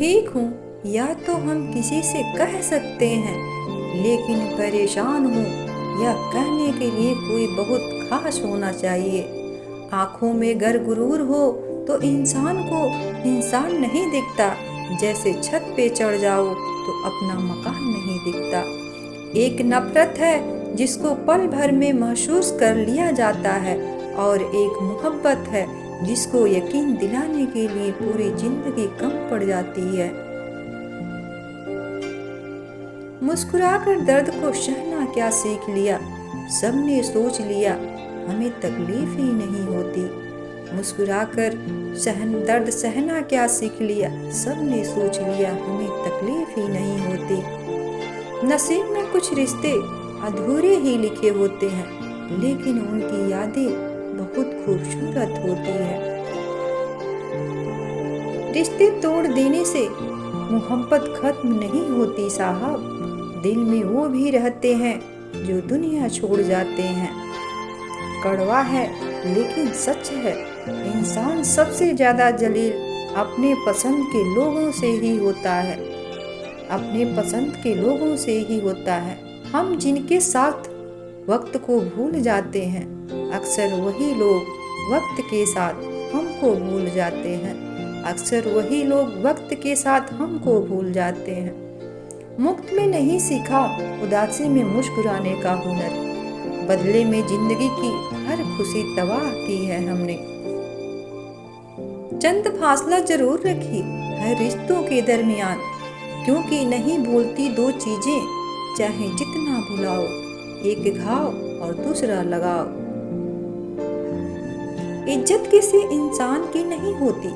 ठीक हूँ या तो हम किसी से कह सकते हैं, लेकिन परेशान हूँ यह कहने के लिए कोई बहुत खास होना चाहिए। आँखों में गर गुरूर हो तो इंसान को इंसान नहीं दिखता, जैसे छत पे चढ़ जाओ तो अपना मकान नहीं दिखता। एक नफरत है जिसको पल भर में महसूस कर लिया जाता है, और एक मोहब्बत है जिसको यकीन दिलाने के लिए पूरी जिंदगी कम पड़ जाती है। मुस्कुराकर दर्द को सहना क्या सीख लिया, सबने सोच लिया हमें तकलीफ ही नहीं होती। मुस्कुराकर दर्द सहना क्या सीख लिया, सबने सोच लिया हमें तकलीफ ही नहीं होती। नसीब में कुछ रिश्ते अधूरे ही लिखे होते हैं, लेकिन उनकी यादें बहुत खूबसूरत होती है। रिश्ते तोड़ देने से मोहब्बत खत्म नहीं होती साहब, दिल में वो भी रहते हैं जो दुनिया छोड़ जाते हैं। कड़वा है लेकिन सच है, इंसान सबसे ज्यादा जलील अपने पसंद के लोगों से ही होता है, अपने पसंद के लोगों से ही होता है। हम जिनके साथ वक्त को भूल जाते हैं, अक्सर वही लोग वक्त के साथ हमको भूल जाते हैं, अक्सर वही लोग वक्त के साथ हमको भूल जाते हैं। मुफ्त में नहीं सीखा उदासी में मुस्कुराने का हुनर, बदले में जिंदगी की हर खुशी तबाह की है हमने। चंद फासला जरूर रखी है रिश्तों के दरमियान, क्योंकि नहीं बोलती दो चीजें चाहे जितना भुलाओ, एक घाव और दूसरा लगाओ। इज्जत किसी इंसान की नहीं होती,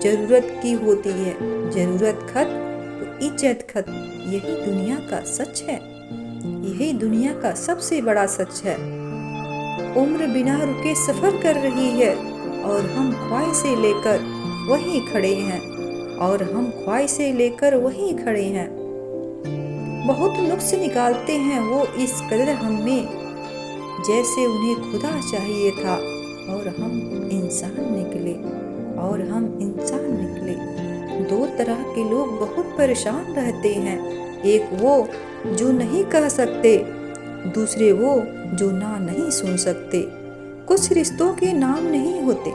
जरूरत की होती है। जरूरत खत्म तो इज्जत खत्म, यही दुनिया का सच है, यही दुनिया का सबसे बड़ा सच है। उम्र बिना रुके सफर कर रही है, और हम ख्वाहिशें लेकर वहीं खड़े हैं, और हम ख्वाहिशें लेकर वहीं खड़े हैं। बहुत नुक्स निकालते हैं वो इस कदर हम में, जैसे उन्हें खुदा चाहिए था, और हम इंसान निकले, और हम इंसान निकले। दो तरह के लोग बहुत परेशान रहते हैं, एक वो जो नहीं कह सकते, दूसरे वो जो ना नहीं सुन सकते। कुछ रिश्तों के नाम नहीं होते,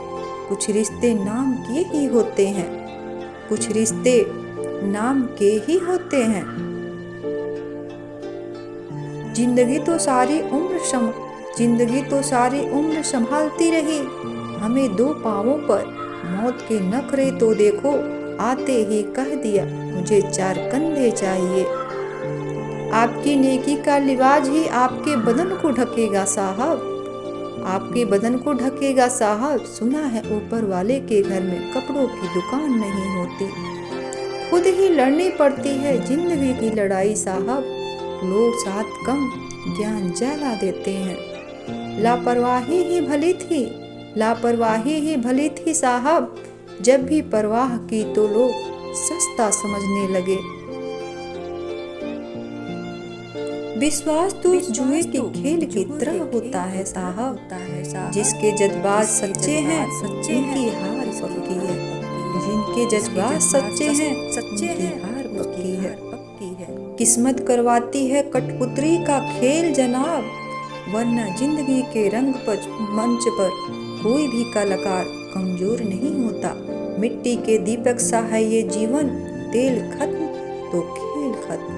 कुछ रिश्ते नाम के ही होते हैं, कुछ रिश्ते नाम के ही होते हैं। जिंदगी तो सारी उम्र संभालती रही, हमें दो पांवों पर मौत के नखरे तो देखो, आते ही कह दिया मुझे चार कंधे चाहिए। आपकी नेकी का लिबास ही आपके बदन को ढकेगा साहब, आपके बदन को ढकेगा साहब। सुना है ऊपर वाले के घर में कपड़ों की दुकान नहीं होती, खुद ही लड़नी पड़ती है जिंदगी की लड़ाई साहब। लोग साथ कम ज्ञान ज्यादा देते हैं, लापरवाही ही भली थी, लापरवाही ही भली थी साहब। जब भी परवाह की तो लोग सस्ता समझने लगे। विश्वास तो जुए के खेल की तरह होता है साहब, जिसके जज्बात सच्चे हैं उनकी हार पक्की है, जिनके जज्बात सच्चे हैं हार पक्की है। किस्मत करवाती है कठपुतली का खेल जनाब, वरना जिंदगी के रंग पर मंच पर कोई भी कलाकार कमजोर नहीं होता। मिट्टी के दीपक सा है ये जीवन, तेल खत्म तो खेल खत्म।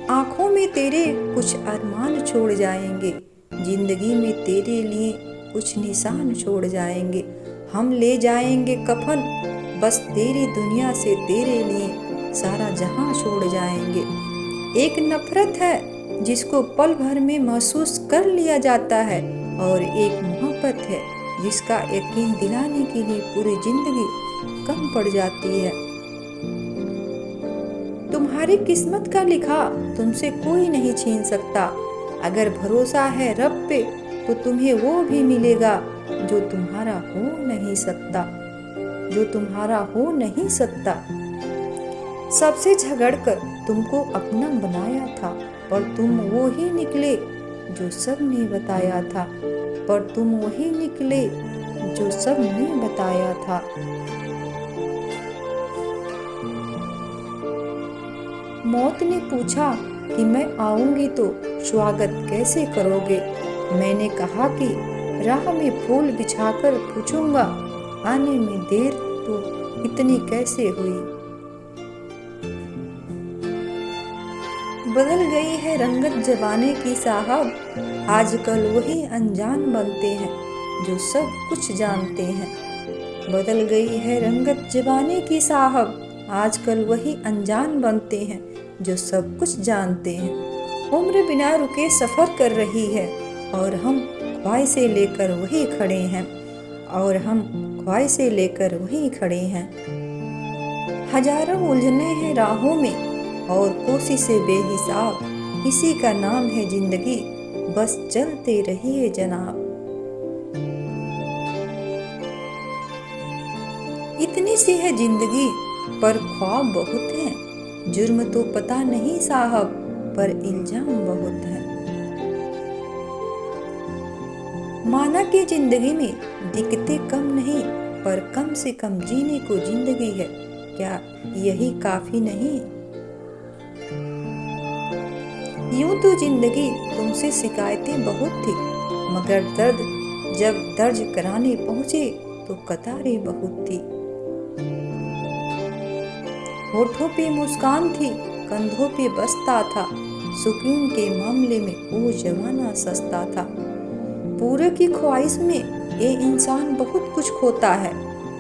आंखों में तेरे कुछ अरमान छोड़ जाएंगे, जिंदगी में तेरे लिए कुछ निशान छोड़ जाएंगे। हम ले जाएंगे कफन, बस तेरी दुनिया से तेरे लिए सारा जहां छोड़ जाएंगे। एक नफरत है जिसको पल भर में महसूस कर लिया जाता है, और एक मोहब्बत है जिसका यकीन दिलाने के लिए पूरी जिंदगी कम पड़ जाती है। तुम्हारी किस्मत का लिखा तुमसे कोई नहीं छीन सकता, अगर भरोसा है रब पे तो तुम्हें वो भी मिलेगा जो तुम्हारा हो नहीं सकता, जो तुम्हारा हो नहीं सकता। सबसे झगड़कर तुमको अपना बनाया था, पर तुम वो ही निकले जो सबने बताया था, पर तुम वही निकले जो सबने बताया था। मौत ने पूछा कि मैं आऊंगी तो स्वागत कैसे करोगे। मैंने कहा कि राह में फूल बिछाकर पूछूंगा, आने में देर तो इतनी कैसे हुई। बदल गई है रंगत जमाने की साहब, आजकल वही अनजान बनते हैं जो सब कुछ जानते हैं। बदल गई है रंगत जमाने की साहब, आजकल वही अनजान बनते हैं जो सब कुछ जानते हैं। उम्र बिना रुके सफ़र कर रही है और हम ख्वाहिशें लेकर वही खड़े हैं, और हम ख्वाहिशें लेकर वही खड़े हैं। हजारों उलझने हैं राहों में और कोशिशें बेहिसाब, इसी का नाम है जिंदगी, बस चलते रहिए जनाब। इतनी सी है जिंदगी पर ख्वाब बहुत हैं, जुर्म तो पता नहीं साहब पर इल्जाम बहुत है। माना कि जिंदगी में दिक्कतें कम नहीं, पर कम से कम जीने को जिंदगी है, क्या यही काफी नहीं। यूं तो जिंदगी तुमसे शिकायतें बहुत थी, मगर दर्द जब दर्ज कराने पहुंचे तो कतारें बहुत थी। होठों पे मुस्कान थी, कंधों पे बसता था, सुकून के मामले में वो जमाना सस्ता था। पूरे की ख्वाहिश में ये इंसान बहुत कुछ खोता है,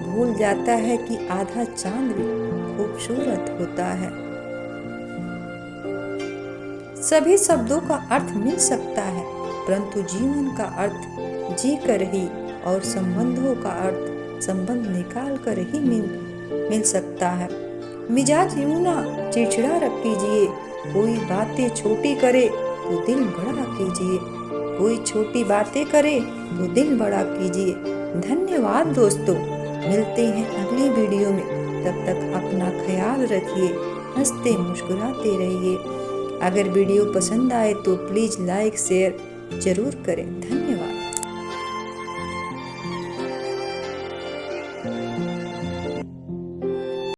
भूल जाता है कि आधा चांद भी खूबसूरत होता है। सभी शब्दों का अर्थ मिल सकता है, परंतु जीवन का अर्थ जी कर ही, और संबंधों का अर्थ संबंध निकाल कर ही मिल सकता है। मिजाज यूं ना चिड़चिड़ा रख कीजिए, कोई बातें छोटी करे तो दिल बड़ा कीजिए, कोई छोटी बातें करे तो दिल बड़ा कीजिए। धन्यवाद दोस्तों, मिलते हैं अगली वीडियो में, तब तक अपना ख्याल रखिए, हंसते मुस्कुराते रहिए। अगर वीडियो पसंद आए तो प्लीज़ लाइक शेयर जरूर करें। धन्यवाद।